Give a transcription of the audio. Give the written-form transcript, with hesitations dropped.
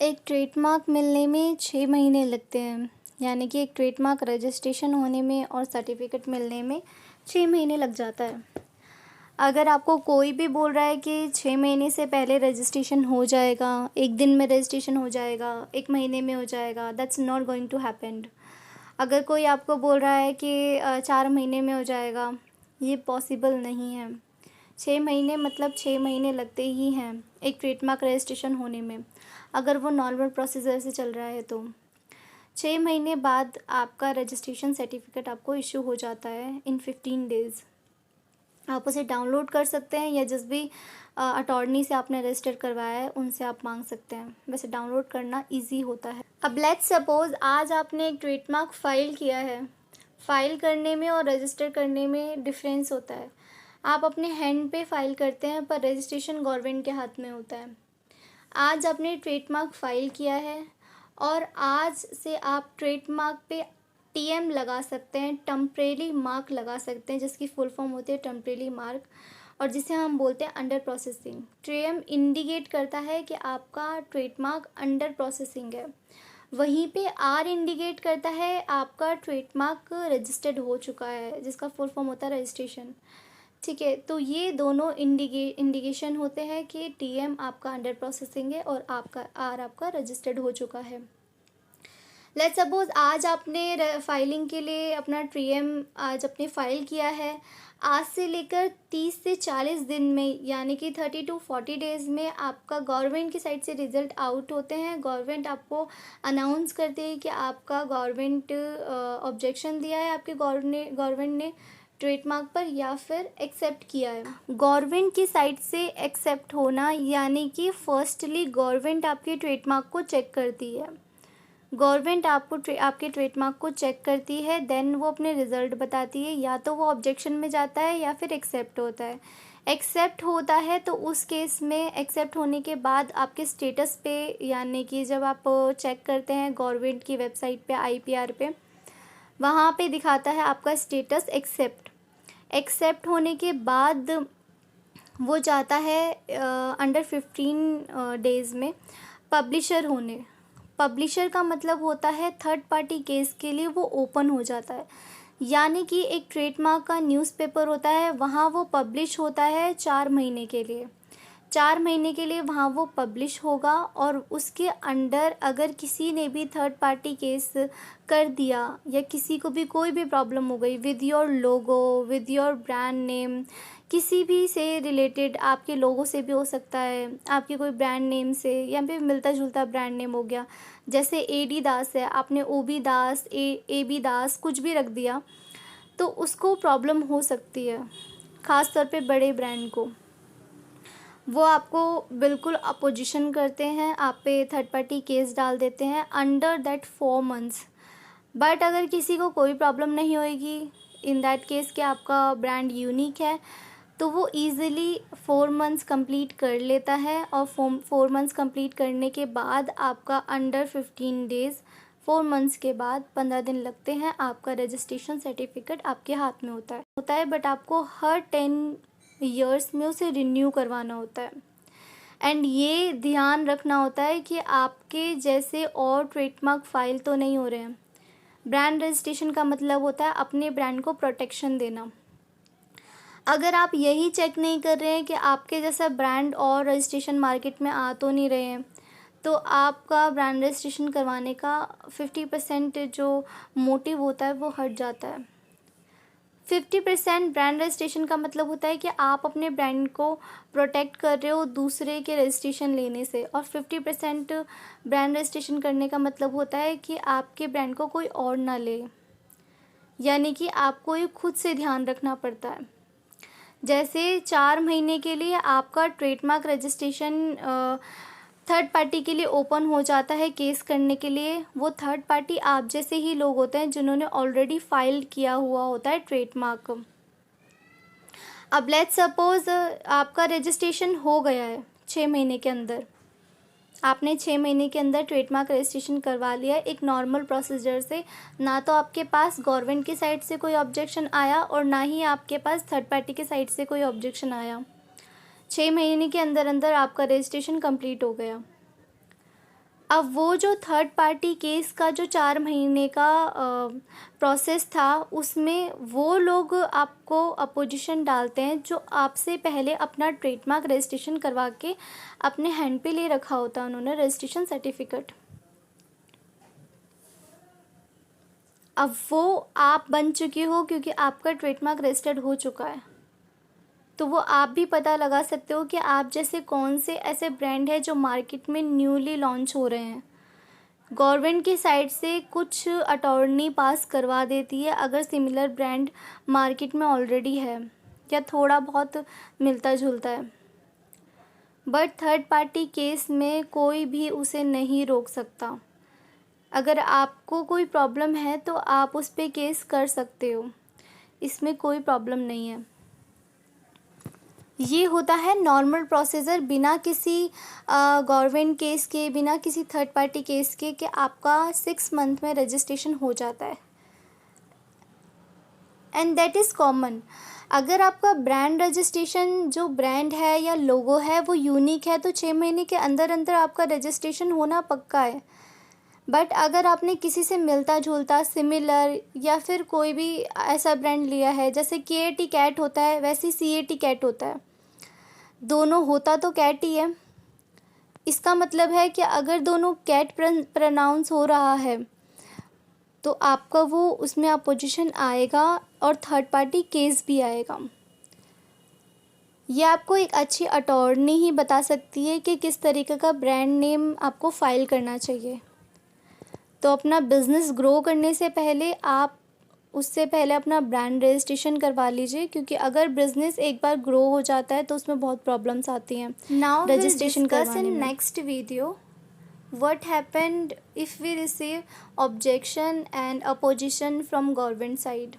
एक ट्रेडमार्क मिलने में 6 महीने लगते हैं, यानी कि एक ट्रेडमार्क रजिस्ट्रेशन होने में और सर्टिफिकेट मिलने में 6 महीने लग जाता है। अगर आपको कोई भी बोल रहा है कि 6 महीने से पहले रजिस्ट्रेशन हो जाएगा, 1 दिन में रजिस्ट्रेशन हो जाएगा, 1 महीने में हो जाएगा, that's not going to happen. अगर कोई आपको बोल रहा है कि 4 महीने में हो जाएगा, ये पॉसिबल नहीं है। 6 महीने मतलब 6 महीने लगते ही हैं एक ट्रेडमार्क रजिस्ट्रेशन होने में, अगर वो नॉर्मल प्रोसीजर से चल रहा है तो। 6 महीने बाद आपका रजिस्ट्रेशन सर्टिफिकेट आपको इशू हो जाता है इन 15 डेज़। आप उसे डाउनलोड कर सकते हैं या जिस भी अटॉर्नी से आपने रजिस्टर करवाया है उनसे आप मांग सकते हैं। वैसे डाउनलोड करना ईजी होता है। अब लेट्स सपोज आज आपने एक ट्रेडमार्क फ़ाइल किया है। फ़ाइल करने में और रजिस्टर करने में डिफरेंस होता है। आप अपने हैंड पे फाइल करते हैं पर रजिस्ट्रेशन गवर्नमेंट के हाथ में होता है। आज आपने ट्रेडमार्क फ़ाइल किया है और आज से आप ट्रेडमार्क पे टीएम लगा सकते हैं, टेम्परेरी मार्क लगा सकते हैं, जिसकी फुल फॉर्म होती है टेम्परेरी मार्क, और जिसे हम बोलते हैं अंडर प्रोसेसिंग। टीएम इंडिकेट करता है कि आपका ट्रेडमार्क अंडर प्रोसेसिंग है। वहीं पे आर इंडिकेट करता है आपका ट्रेडमार्क रजिस्टर्ड हो चुका है, जिसका फुल फॉर्म होता है रजिस्ट्रेशन। ठीक है, तो ये दोनों इंडिकेशन होते हैं कि टीएम आपका अंडर प्रोसेसिंग है और आपका आर आपका रजिस्टर्ड हो चुका है। लेट्स सपोज आज आपने फाइलिंग के लिए अपना टीएम आज अपने फाइल किया है। आज से लेकर 30 से 40 दिन में, यानी कि 30 to 40 डेज़ में आपका गवर्नमेंट की साइड से रिज़ल्ट आउट होते हैं। गवर्नमेंट आपको अनाउंस करती है कि आपका गवर्नमेंट ऑब्जेक्शन दिया है, आपके गवर्नमेंट ने ट्रेडमार्क पर या फिर एक्सेप्ट किया है। गवर्नमेंट की साइड से एक्सेप्ट होना यानी कि फर्स्टली गवर्नमेंट आपके ट्रेडमार्क को चेक करती है। गवर्नमेंट आपके ट्रेडमार्क को चेक करती है, देन वो अपने रिज़ल्ट बताती है। या तो वो ऑब्जेक्शन में जाता है या फिर एक्सेप्ट होता है। एक्सेप्ट होता है तो उस केस में एक्सेप्ट होने के बाद आपके स्टेटस पे, यानी कि जब आप चेक करते हैं गवर्नमेंट की वेबसाइट पे आईपीआर पे, वहाँ पे दिखाता है आपका स्टेटस एक्सेप्ट। एक्सेप्ट होने के बाद वो जाता है अंडर 15 डेज़ में पब्लिशर होने। पब्लिशर का मतलब होता है थर्ड पार्टी केस के लिए वो ओपन हो जाता है। यानी कि एक ट्रेडमार्क का न्यूज़पेपर होता है, वहाँ वो पब्लिश होता है 4 महीने के लिए। 4 महीने के लिए वहाँ वो पब्लिश होगा और उसके अंडर अगर किसी ने भी थर्ड पार्टी केस कर दिया या किसी को भी कोई भी प्रॉब्लम हो गई with your logo, with your brand name, किसी भी से रिलेटेड, आपके लोगो से भी हो सकता है, आपके कोई ब्रांड नेम से या फिर मिलता जुलता ब्रांड नेम हो गया, जैसे एडी दास है, आपने ओबी दास, ए बी दास कुछ भी रख दिया, तो उसको प्रॉब्लम हो सकती है। ख़ास तौर पे बड़े ब्रांड को वो आपको बिल्कुल अपोजिशन करते हैं, आप पे थर्ड पार्टी केस डाल देते हैं अंडर दैट 4 मंथ्स। बट अगर किसी को कोई प्रॉब्लम नहीं होएगी इन दैट केस कि आपका ब्रांड यूनिक है, तो वो ईज़िली 4 मंथ्स कंप्लीट कर लेता है। और 4 मंथ्स कंप्लीट करने के बाद आपका अंडर 15 डेज़, 4 मंथ्स के बाद 15 दिन लगते हैं, आपका रजिस्ट्रेशन सर्टिफिकेट आपके हाथ में होता है। बट आपको हर 10 ईयर्स में उसे रिन्यू करवाना होता है। एंड ये ध्यान रखना होता है कि आपके जैसे और ट्रेडमार्क फाइल तो नहीं हो रहे हैं। ब्रांड रजिस्ट्रेशन का मतलब होता है अपने ब्रांड को प्रोटेक्शन देना। अगर आप यही चेक नहीं कर रहे हैं कि आपके जैसा ब्रांड और रजिस्ट्रेशन मार्केट में आ तो नहीं रहे हैं, तो आपका ब्रांड रजिस्ट्रेशन करवाने का 50% जो मोटिव होता है वो हट जाता है। 50% ब्रांड रजिस्ट्रेशन का मतलब होता है कि आप अपने ब्रांड को प्रोटेक्ट कर रहे हो दूसरे के रजिस्ट्रेशन लेने से, और 50% ब्रांड रजिस्ट्रेशन करने का मतलब होता है कि आपके ब्रांड को कोई और ना ले। यानी कि आपको ये खुद से ध्यान रखना पड़ता है। जैसे 4 महीने के लिए आपका ट्रेडमार्क रजिस्ट्रेशन थर्ड पार्टी के लिए ओपन हो जाता है केस करने के लिए। वो थर्ड पार्टी आप जैसे ही लोग होते हैं जिन्होंने ऑलरेडी फाइल किया हुआ होता है ट्रेडमार्क। अब लेट्स सपोज आपका रजिस्ट्रेशन हो गया है 6 महीने के अंदर, आपने 6 महीने के अंदर ट्रेडमार्क रजिस्ट्रेशन करवा लिया एक नॉर्मल प्रोसीजर से। ना तो आपके पास गवर्नमेंट की साइड से कोई ऑब्जेक्शन आया और ना ही आपके पास थर्ड पार्टी की साइड से कोई ऑब्जेक्शन आया। 6 महीने के अंदर अंदर आपका रजिस्ट्रेशन कंप्लीट हो गया। अब वो जो थर्ड पार्टी केस का जो 4 महीने का प्रोसेस था, उसमें वो लोग आपको अपोजिशन डालते हैं जो आपसे पहले अपना ट्रेडमार्क रजिस्ट्रेशन करवा के अपने हैंड पे ले रखा होता है उन्होंने रजिस्ट्रेशन सर्टिफिकेट। अब वो आप बन चुके हो क्योंकि आपका ट्रेडमार्क रजिस्टर्ड हो चुका है, तो वो आप भी पता लगा सकते हो कि आप जैसे कौन से ऐसे ब्रांड है जो मार्केट में न्यूली लॉन्च हो रहे हैं। गवर्नमेंट की साइड से कुछ अटॉर्नी पास करवा देती है अगर सिमिलर ब्रांड मार्केट में ऑलरेडी है या थोड़ा बहुत मिलता जुलता है, बट थर्ड पार्टी केस में कोई भी उसे नहीं रोक सकता। अगर आपको कोई प्रॉब्लम है तो आप उस पर केस कर सकते हो, इसमें कोई प्रॉब्लम नहीं है। ये होता है नॉर्मल प्रोसीजर, बिना किसी गवर्नमेंट केस के, बिना किसी थर्ड पार्टी केस के, कि आपका 6 मंथ में रजिस्ट्रेशन हो जाता है, एंड दैट इज़ कॉमन। अगर आपका ब्रांड रजिस्ट्रेशन जो ब्रांड है या लोगो है वो यूनिक है तो 6 महीने के अंदर अंदर आपका रजिस्ट्रेशन होना पक्का है। बट अगर आपने किसी से मिलता जुलता सिमिलर या फिर कोई भी ऐसा ब्रांड लिया है, जैसे KAT कैट होता है वैसे CAT कैट होता है, दोनों होता तो कैट ही है। इसका मतलब है कि अगर दोनों कैट प्रोनाउंस हो रहा है तो आपका वो उसमें अपोजिशन आएगा और थर्ड पार्टी केस भी आएगा। ये आपको एक अच्छी अटॉर्नी ही बता सकती है कि किस तरीके का ब्रांड नेम आपको फाइल करना चाहिए। तो अपना बिज़नेस ग्रो करने से पहले आप उससे पहले अपना ब्रांड रजिस्ट्रेशन करवा लीजिए, क्योंकि अगर बिज़नेस एक बार ग्रो हो जाता है तो उसमें बहुत प्रॉब्लम्स आती हैं नाउ रजिस्ट्रेशन करवाने इन में। Next video what happened if we receive objection and opposition from government side.